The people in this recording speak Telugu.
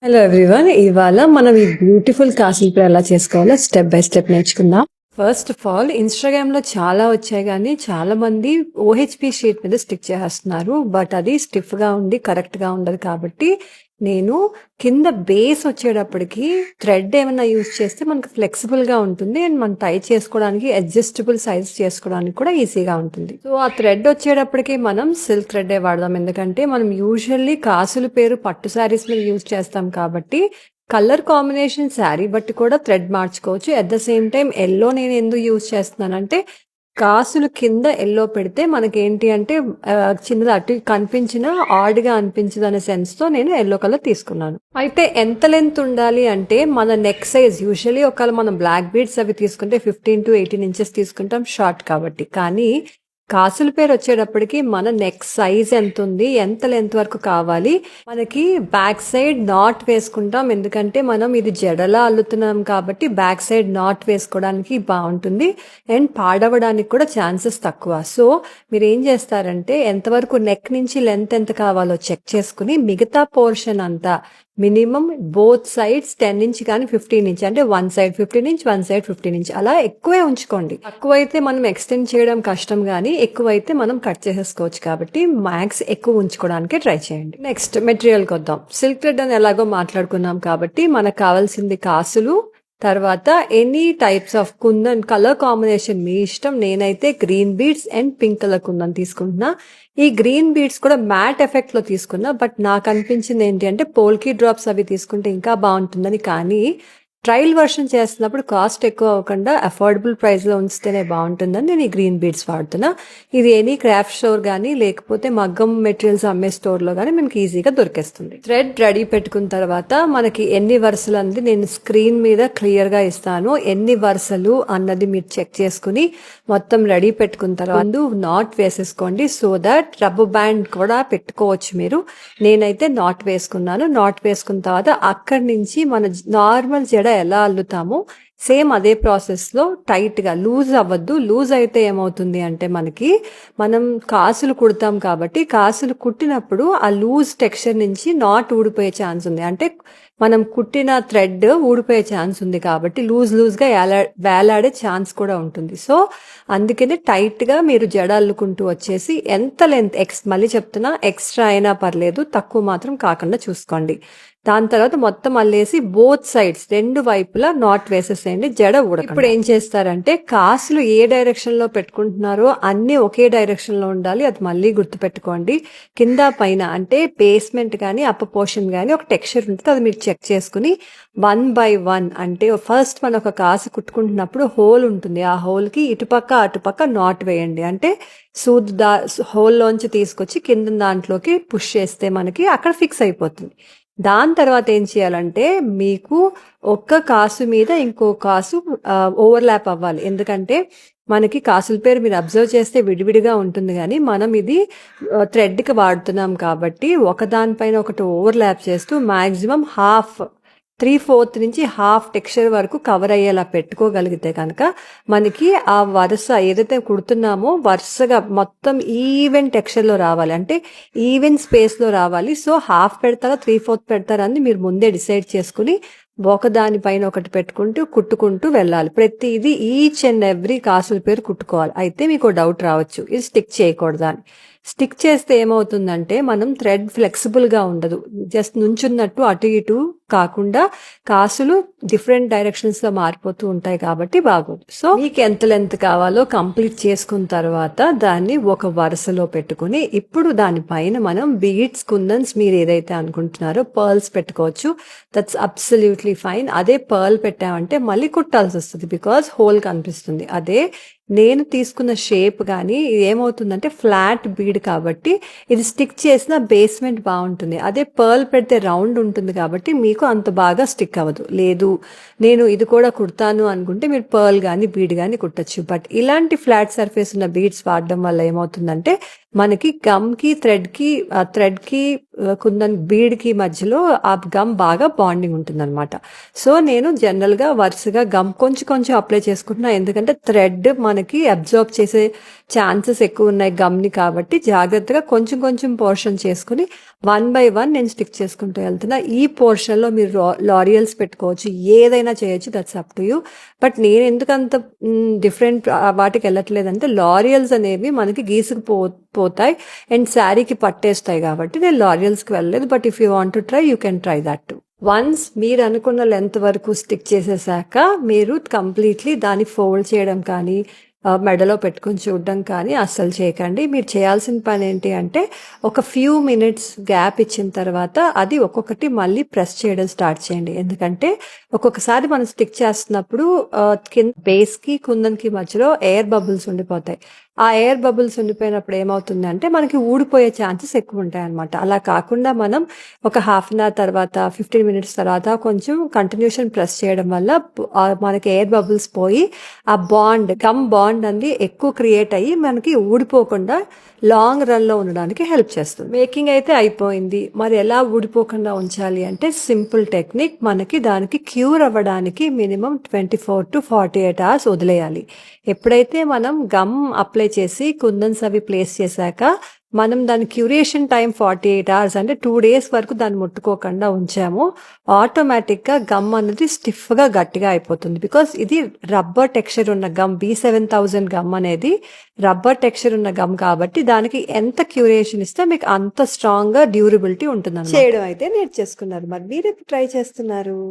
హలో ఎవ్రీవన్, ఇవాళ మనం ఈ బ్యూటిఫుల్ కాసులు ఎలా చేసుకోవాలో స్టెప్ బై స్టెప్ నేర్చుకుందాం. ఫస్ట్ ఆఫ్ ఆల్ ఇన్స్టాగ్రామ్ లో చాలా వచ్చాయి, కానీ చాలా మంది ఓహెచ్పి షీట్ మీద స్టిక్ చేస్తున్నారు. బట్ అది స్టిఫ్ గా ఉండి కరెక్ట్ గా ఉండదు. కాబట్టి నేను కింద బేస్ వచ్చేటప్పటికి థ్రెడ్ ఏమైనా యూజ్ చేస్తే మనకు ఫ్లెక్సిబుల్ గా ఉంటుంది అండ్ మనం టై చేసుకోవడానికి అడ్జస్టబుల్ సైజ్ చేసుకోవడానికి కూడా ఈజీగా ఉంటుంది. సో ఆ థ్రెడ్ వచ్చేటప్పటికి మనం సిల్క్ థ్రెడ్ వాడదాం, ఎందుకంటే మనం యూజువల్లీ కాసుల పేరు పట్టు శారీస్ మీద యూజ్ చేస్తాం. కాబట్టి కలర్ కాంబినేషన్ శారీ బట్టి కూడా థ్రెడ్ మార్చుకోవచ్చు. At the same time yellow నేను ఎందుకు యూజ్ చేస్తున్నానంటే కాసులు కింద ఎల్లో పెడితే మనకేంటి అంటే చిన్నది అటు కనిపించిన ఆడ్ గా అనిపించదు అనే సెన్స్ తో నేను ఎల్లో కలర్ తీసుకున్నాను. అయితే ఎంత లెంత్ ఉండాలి అంటే మన నెక్ సైజ్ యూజువల్లీ ఒకవేళ మనం బ్లాక్ బీడ్స్ అవి తీసుకుంటే 15 to 18 ఇంచెస్ తీసుకుంటాం షార్ట్ కాబట్టి. కానీ కాసుల పేరు వచ్చేటప్పటికి మన నెక్ సైజ్ ఎంత ఉంది, ఎంత లెంత్ వరకు కావాలి, మనకి బ్యాక్ సైడ్ నాట్ వేసుకుంటాం. ఎందుకంటే మనం ఇది జడలా అల్లుతున్నాం కాబట్టి బ్యాక్ సైడ్ నాట్ వేసుకోవడానికి బాగుంటుంది అండ్ పాడవడానికి కూడా ఛాన్సెస్ తక్కువ. సో మీరు ఏం చేస్తారంటే ఎంతవరకు నెక్ నుంచి లెంత్ ఎంత కావాలో చెక్ చేసుకుని మిగతా పోర్షన్ అంతా మినిమం బోత్ సైడ్స్ 10 ఇంచ్ కానీ 15 ఇంచ్, అంటే one side 15 inch one side 15 inch అలా ఎక్కువే ఉంచుకోండి. తక్కువైతే మనం ఎక్స్టెండ్ చేయడం కష్టం, కానీ ఎక్కువైతే మనం కట్ చేసేసుకోవచ్చు. కాబట్టి మ్యాక్స్ ఎక్కువ ఉంచుకోవడానికి ట్రై చేయండి. నెక్స్ట్ మెటీరియల్కి వద్దాం. సిల్క్ థ్రెడ్ అని ఎలాగో మాట్లాడుకున్నాం కాబట్టి మనకు కావాల్సింది కాసులు, తర్వాత any types of kundan colour combination మీ ఇష్టం. నేనైతే green beads and pink colour kundan తీసుకుంటున్నా. ఈ గ్రీన్ బీడ్స్ కూడా మ్యాట్ ఎఫెక్ట్ లో తీసుకున్నా, బట్ నాకు అనిపించింది ఏంటి అంటే పోల్కీ డ్రాప్స్ అవి తీసుకుంటే ఇంకా బాగుంటుందని. కానీ ట్రయల్ వర్షన్ చేస్తున్నప్పుడు కాస్ట్ ఎక్కువ అవ్వకుండా అఫోర్డబుల్ ప్రైస్ లో ఉంచితేనే బాగుంటుందని నేను ఈ గ్రీన్ బీడ్స్ వాడుతున్నా. ఇది ఎనీ క్రాఫ్ట్ స్టోర్ కానీ లేకపోతే మగ్గం మెటీరియల్స్ అమ్మే స్టోర్ లో కానీ మనకి ఈజీగా దొరికేస్తుంది. థ్రెడ్ రెడీ పెట్టుకున్న తర్వాత మనకి ఎన్ని వరుసలు అన్నది నేను స్క్రీన్ మీద క్లియర్ గా ఇస్తాను. ఎన్ని వరుసలు అన్నది మీరు చెక్ చేసుకుని మొత్తం రెడీ పెట్టుకున్న తర్వాత నాట్ వేసేసుకోండి. సో దట్ రబ్బర్ బ్యాండ్ కూడా పెట్టుకోవచ్చు మీరు. నేనైతే నాట్ వేసుకున్నాను. నాట్ వేసుకున్న తర్వాత అక్కడి నుంచి మన నార్మల్ జడ ఎలా అల్లుతామో సేమ్ అదే ప్రాసెస్ లో టైట్ గా, లూజ్ అవ్వద్దు. లూజ్ అయితే ఏమవుతుంది అంటే మనం కాసులు కుడతాం కాబట్టి కాసులు కుట్టినప్పుడు ఆ లూజ్ టెక్స్చర్ నుంచి నాట్ ఊడిపోయే ఛాన్స్ ఉంది. అంటే మనం కుట్టిన థ్రెడ్ ఊడిపోయే ఛాన్స్ ఉంది కాబట్టి లూజ్ గా వేలాడే ఛాన్స్ కూడా ఉంటుంది. సో అందుకనే టైట్ గా మీరు జడ అల్లుకుంటూ వచ్చేసి ఎంత లెంత్ మళ్ళీ చెప్తున్నా, ఎక్స్ట్రా అయినా పర్లేదు, తక్కువ మాత్రం కాకుండా చూసుకోండి. దాని తర్వాత మొత్తం అల్లేసి బోత్ సైడ్స్ రెండు వైపులా నాట్ వేసేసేయండి, జడ ఊడకండి. ఇప్పుడు ఏం చేస్తారంటే కాసులు ఏ డైరెక్షన్ లో పెట్టుకుంటున్నారో అన్ని ఒకే డైరెక్షన్ లో ఉండాలి. అది మళ్ళీ గుర్తుపెట్టుకోండి. కింద పైన అంటే బేస్మెంట్ గానీ అప్పర్ పోర్షన్ గానీ ఒక టెక్స్చర్ ఉంటుంది, అది మీరు చెక్ చేసుకుని 1 by 1 అంటే ఫస్ట్ మనం ఒక కాసు కుట్టుకుంటున్నప్పుడు హోల్ ఉంటుంది, ఆ హోల్ కి ఇటుపక్క అటుపక్క నాట్ వేయండి. అంటే సూద్ హోల్ లోంచి తీసుకొచ్చి కింద దాంట్లోకి పుష్ చేస్తే మనకి అక్కడ ఫిక్స్ అయిపోతుంది. దాని తర్వాత ఏం చేయాలంటే మీకు ఒక్క కాసు మీద ఇంకో కాసు ఓవర్లాప్ అవ్వాలి. ఎందుకంటే మనకి కాసుల పేరు మీరు అబ్జర్వ్ చేస్తే విడివిడిగా ఉంటుంది, కానీ మనం ఇది థ్రెడ్కి వాడుతున్నాం కాబట్టి ఒకదానిపైన ఒకటి ఓవర్లాప్ చేస్తూ మాక్సిమం 3/4 నుంచి హాఫ్ టెక్స్చర్ వరకు కవర్ అయ్యేలా పెట్టుకోగలిగితే కనుక మనకి ఆ వరుస ఏదైతే కుడుతున్నామో వరుసగా మొత్తం ఈవెన్ టెక్స్చర్ లో రావాలి, అంటే ఈవెన్ స్పేస్ లో రావాలి. సో హాఫ్ పెడతారా 3/4 పెడతారా అని మీరు ముందే డిసైడ్ చేసుకుని ఒకదానిపైన ఒకటి పెట్టుకుంటూ కుట్టుకుంటూ వెళ్ళాలి. ప్రతిదీ ఈచ్ అండ్ ఎవ్రీ కాసుల పేరు కుట్టుకోవాలి. అయితే మీకు డౌట్ రావచ్చు, ఇది స్టిక్ చేయకూడదా అని. స్టిక్ చేస్తే ఏమవుతుందంటే మనం థ్రెడ్ ఫ్లెక్సిబుల్ గా ఉండదు, జస్ట్ నుంచున్నట్టు అటు ఇటు కాకుండా కాసులు డిఫరెంట్ డైరెక్షన్స్ లో మారిపోతూ ఉంటాయి కాబట్టి బాగోదు. సో మీకు ఎంత లెంత్ కావాలో కంప్లీట్ చేసుకున్న తర్వాత దాన్ని ఒక వరుసలో పెట్టుకుని ఇప్పుడు దానిపైన మనం బీడ్స్, కుందన్స్ మీరు ఏదైతే అనుకుంటున్నారో పర్ల్స్ పెట్టుకోవచ్చు. That's absolutely fine. అదే పర్ల్ పెట్టామంటే మళ్ళీ కుట్టాల్సి వస్తుంది, బికాస్ హోల్ కనిపిస్తుంది. అదే నేను తీసుకున్న షేప్ కానీ ఇది ఏమవుతుందంటే ఫ్లాట్ బీడ్ కాబట్టి ఇది స్టిక్ చేసిన బేస్మెంట్ బాగుంటుంది. అదే పర్ల్ పెడితే రౌండ్ ఉంటుంది కాబట్టి మీకు అంత బాగా స్టిక్ అవ్వదు. లేదు నేను ఇది కూడా కుడతాను అనుకుంటే మీరు పర్ల్ కానీ బీడ్ కానీ కుట్టచ్చు. బట్ ఇలాంటి ఫ్లాట్ సర్ఫేస్ ఉన్న బీడ్స్ వాడడం వల్ల ఏమవుతుందంటే మనకి గమ్ కి థ్రెడ్ కి కుందన్ బీడ్ కి మధ్యలో ఆ గమ్ బాగా బాండింగ్ ఉంటుంది అనమాట. సో నేను జనరల్ గా వరుసగా గమ్ కొంచెం అప్లై చేసుకుంటున్నా, ఎందుకంటే థ్రెడ్ మన మనకి అబ్జార్బ్ చేసే ఛాన్సెస్ ఎక్కువ ఉన్నాయి గమ్ని, కాబట్టి జాగ్రత్తగా కొంచెం కొంచెం పోర్షన్ చేసుకుని 1 by 1 నేను స్టిక్ చేసుకుంటూ వెళ్తున్నా. ఈ పోర్షన్ లో మీరు లారియల్స్ పెట్టుకోవచ్చు, ఏదైనా చేయొచ్చు, that's up to you. But నేను ఎందుకంత డిఫరెంట్ వాటికి వెళ్ళట్లేదంటే లారియల్స్ అనేవి మనకి పోతాయి అండ్ శారీకి పట్టేస్తాయి, కాబట్టి నేను లారియల్స్కి వెళ్ళలేదు. But if you want to try you can try that to. Once మీరు అనుకున్న లెంత్ వరకు స్టిక్ చేసేసాక మీరు కంప్లీట్లీ దాన్ని ఫోల్డ్ చేయడం కానీ మెడలో పెట్టుకుని చూడడం కానీ అస్సలు చేయకండి. మీరు చేయాల్సిన పని ఏంటి అంటే ఒక ఫ్యూ మినిట్స్ గ్యాప్ ఇచ్చిన తర్వాత అది ఒక్కొక్కటి మళ్ళీ ప్రెస్ చేయడం స్టార్ట్ చేయండి. ఎందుకంటే ఒక్కొక్కసారి మనం స్టిక్ చేస్తున్నప్పుడు కింద బేస్కి కుందన్కి మధ్యలో ఎయిర్ బబుల్స్ ఉండిపోతాయి. ఆ ఎయిర్ బబుల్స్ ఉండిపోయినప్పుడు ఏమవుతుంది అంటే మనకి ఊడిపోయే ఛాన్సెస్ ఎక్కువ ఉంటాయి అనమాట. అలా కాకుండా మనం ఒక హాఫ్ అన్ అవర్ తర్వాత 15 మినిట్స్ తర్వాత కొంచెం కంటిన్యూషన్ ప్రెస్ చేయడం వల్ల మనకి ఎయిర్ బబుల్స్ పోయి ఆ గమ్ బాండ్ అనేది ఎక్కువ క్రియేట్ అయ్యి మనకి ఊడిపోకుండా లాంగ్ రన్ లో ఉండడానికి హెల్ప్ చేస్తుంది. మేకింగ్ అయితే అయిపోయింది. మరి ఎలా ఊడిపోకుండా ఉంచాలి అంటే సింపుల్ టెక్నిక్. మనకి దానికి క్యూర్ అవ్వడానికి మినిమం 24 to 48 hours వదిలేయాలి. ఎప్పుడైతే మనం గమ్ అప్లై చేసి కుందన్స్ అవి ప్లేస్ చేశాక మనం దాని క్యూరేషన్ టైం 48 hours అంటే 2 days వరకు దాన్ని ముట్టుకోకుండా ఉంచాము, ఆటోమేటిక్గా గమ్ అనేది స్టిఫ్గా గట్టిగా అయిపోతుంది. బికాస్ ఇది రబ్బర్ టెక్స్చర్ ఉన్న గమ్, B7000 గమ్ అనేది రబ్బర్ టెక్స్చర్ ఉన్న గమ్ కాబట్టి దానికి ఎంత క్యూరేషన్ ఇస్తే మీకు అంత స్ట్రాంగ్గా డ్యూరబిలిటీ ఉంటుంది. చేయడం అయితే నేర్చేసుకున్నారు. మరి మీరు ఎప్పుడు ట్రై చేస్తున్నారు?